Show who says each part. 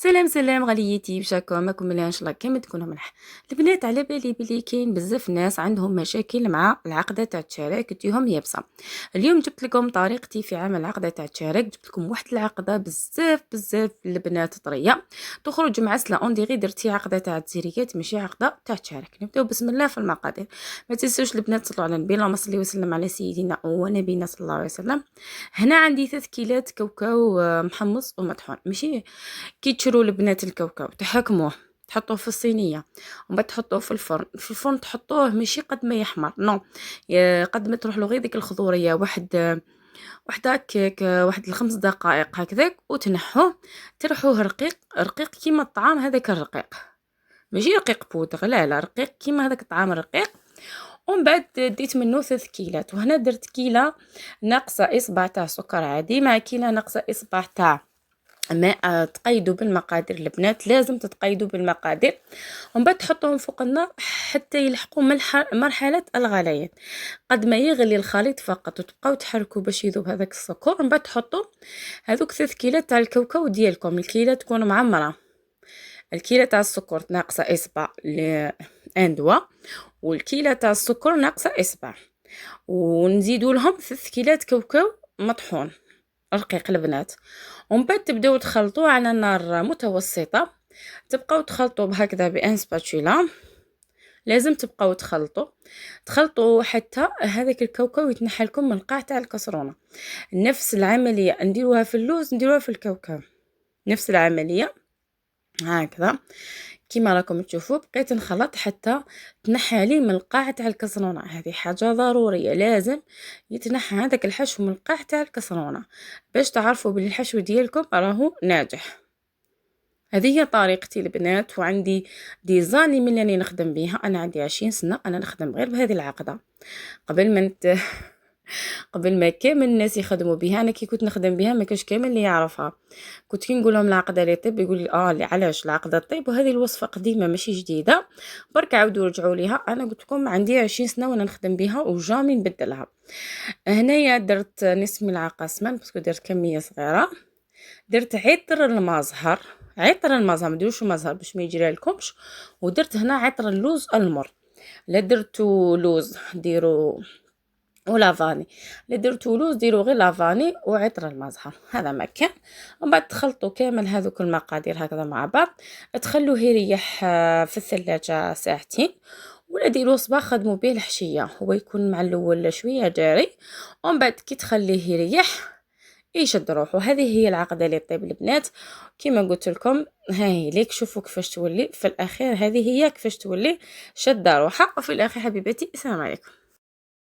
Speaker 1: سلام سلام غاليتي، بشاكم راكم مليح ان شاء الله كامل تكونوا مليح. البنات، على بالي بلي كاين بزاف ناس عندهم مشاكل مع العقده تاع الشراك تجيهم يابسه. اليوم جبت لكم طريقتي في عمل العقده تاع الشراك. جبت لكم واحد العقده بزاف البنات طريه، تخرج معسله اون ديغي درتي عقده تاع الزيريات ماشي عقده تاع الشراك. نبداو بسم الله في المقادير. ما تنسوش البنات تصلوا على النبي، اللهم صل وسلم على سيدنا ونبينا صلى الله عليه وسلم. هنا عندي 3 كيلات كاوكاو محمص ومطحون. ماشي كي تشرو البنات الكاوكاو تحكموه، تحطوه في الصينيه ومن بعد تحطوه في الفرن. في الفرن تحطوه ماشي قد ما يحمر، نو، قد ما تروح له غير ديك الخضوريه، واحد هكاك، واحد الخمس دقائق هكذاك، وتنحوه ترحوه رقيق رقيق كيما الطعام هذاك الرقيق، ماشي رقيق بودغ، لا رقيق كيما هذاك الطعام الرقيق. ومن بعد ديت منه 3 كيلات، وهنا درت كيله ناقصه اصبع تاع سكر عادي مع كيله ناقصه اصبع تاع ماء. تقيدوا بالمقادير البنات، لازم تتقيدوا بالمقادير. ومن بعد تحطوهم فوق النار حتى يلحقوا مرحله الغليان. قد ما يغلي الخليط فقط، وتبقاو تحركوا باش يذوب هذاك السكر. ومن بعد تحطوا هذوك 3 كيلات تاع الكاوكاو ديالكم. الكيله تكون معمره، الكيله تاع السكر ناقصه اصبع اندوا، والكيله تاع السكر ناقصه اصبع، ونزيدوا لهم 3 كيلات كاوكاو مطحون رقيق البنات. ومن بعد تبداو تخلطوا على نار متوسطه، تبقاو تخلطوا بهكذا بان سباتولا. لازم تبقاو تخلطوا حتى هذاك الكاوكاو يتنحى لكم من القاع تاع الكسرونه. نفس العمليه نديروها في اللوز، نديروها في الكاوكاو، نفس العمليه هكذا كيما راكم تشوفوا. بقيت نخلط حتى تنحى لي من القاع تاع الكسرونه. هذه حاجه ضروريه، لازم يتنحى هذاك الحشو من القاع تاع الكسرونه باش تعرفوا بلي الحشو ديالكم راهو ناجح. هذه هي طريقتي البنات، وعندي ديزاني من اللي نخدم بها. انا عندي 20 سنه انا نخدم غير بهذه العقده. قبل ما قبل ما كامل الناس يخدموا بها، انا كي كنت نخدم بها ما كاش كامل اللي يعرفها. كنت كي نقول لهم العقده اللي طيب يقول لي اللي علاش العقده طيب، وهذه الوصفه قديمه ماشي جديده، برك عاودوا رجعوا ليها. انا قلت لكم عندي 20 سنه وانا نخدم بها وجامي نبدلها. هنايا درت نصف ملعقه سمن باسكو درت كميه صغيره. درت عطر المزهر، ما ديروش المزهر باش ما يجري لكمش. ودرت هنا عطر اللوز المر، لا درتو لوز ديروا ولا فاني، لا درتو لوز ديروا غير لافاني وعطر المزهر، هذا ما كان. ومن بعد تخلطوا كامل هذوك المقادير هكذا مع بعض، تخلوه يريح في الثلاجه ساعتين، ولا ديروا صباح خدموا به الحشيه، هو يكون مع الاول شويه جاري، ومن بعد كي تخليه يريح يشد روحه. هذه هي العقده اللي طيب البنات كما قلت لكم. ها هي ليك، شوفوا كيفاش تولي في الاخير. هذه هي كيفاش تولي شد روحها. وفي الاخير حبيباتي السلام عليكم.